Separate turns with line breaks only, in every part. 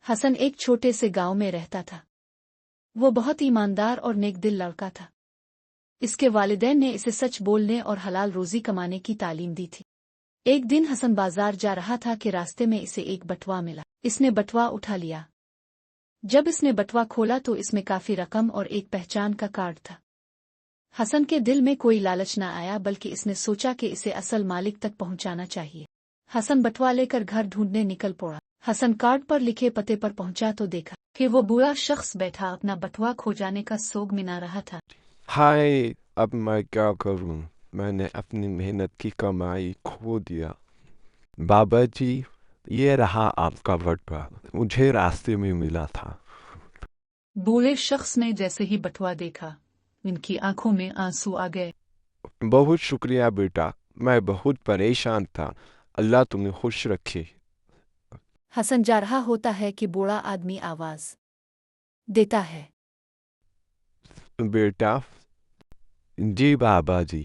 حسن ایک چھوٹے سے گاؤں میں رہتا تھا۔ وہ بہت ایماندار اور نیک دل لڑکا تھا۔ اس کے والدین نے اسے سچ بولنے اور حلال روزی کمانے کی تعلیم دی تھی۔ ایک دن حسن بازار جا رہا تھا کہ راستے میں اسے ایک بٹوا ملا۔ اس نے بٹوا اٹھا لیا۔ جب اس نے بٹوا کھولا تو اس میں کافی رقم اور ایک پہچان کا کارڈ تھا۔ حسن کے دل میں کوئی لالچ نہ آیا، بلکہ اس نے سوچا کہ اسے اصل مالک تک پہنچانا چاہیے۔ حسن بٹوا لے کر گھر ڈھونڈنے نکل پڑا۔ حسن کارڈ پر لکھے پتے پر پہنچا تو دیکھا کہ وہ بوڑھا شخص بیٹھا اپنا بٹوا کھو جانے کا سوگ منا رہا تھا۔
ہائے، اب میں کیا کروں؟ میں نے اپنی محنت کی کمائی کھو دیا۔ بابا جی، یہ رہا آپ کا بٹوا، مجھے راستے میں ملا تھا۔
بوڑھے شخص نے جیسے ہی بٹوا دیکھا، ان کی آنکھوں میں آنسو آ گئے۔
بہت شکریہ بیٹا، میں بہت پریشان تھا، اللہ تمہیں خوش رکھے۔
حسن جا رہا ہوتا ہے کہ بوڑھا آدمی آواز دیتا ہے۔
بیٹا، جی بابا جی۔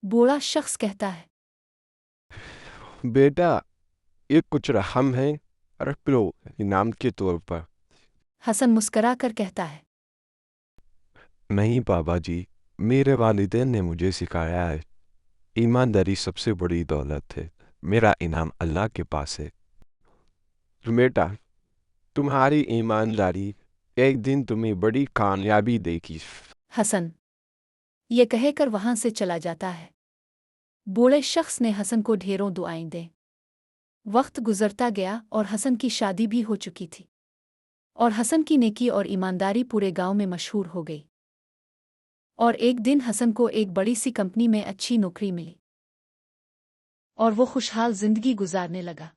بوڑھا شخص کہتا ہے،
بیٹا، یہ کچھ رقم ہے، رکھ لو انعام کے طور پر۔
حسن مسکرا کر کہتا ہے،
نہیں بابا جی، میرے والدین نے مجھے سکھایا ہے، ایمانداری سب سے بڑی دولت ہے، میرا انعام اللہ کے پاس ہے۔ بیٹا، تمہاری ایمانداری ایک دن تمہیں بڑی کامیابی دے گی۔
حسن یہ کہہ کر وہاں سے چلا جاتا ہے۔ بوڑھے شخص نے حسن کو ڈھیروں دعائیں دیں۔ وقت گزرتا گیا اور حسن کی شادی بھی ہو چکی تھی، اور حسن کی نیکی اور ایمانداری پورے گاؤں میں مشہور ہو گئی۔ اور ایک دن حسن کو ایک بڑی سی کمپنی میں اچھی نوکری ملی، اور وہ خوشحال زندگی گزارنے لگا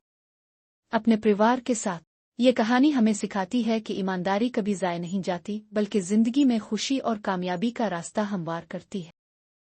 اپنے پریوار کے ساتھ۔ یہ کہانی ہمیں سکھاتی ہے کہ ایمانداری کبھی ضائع نہیں جاتی، بلکہ زندگی میں خوشی اور کامیابی کا راستہ ہموار کرتی ہے۔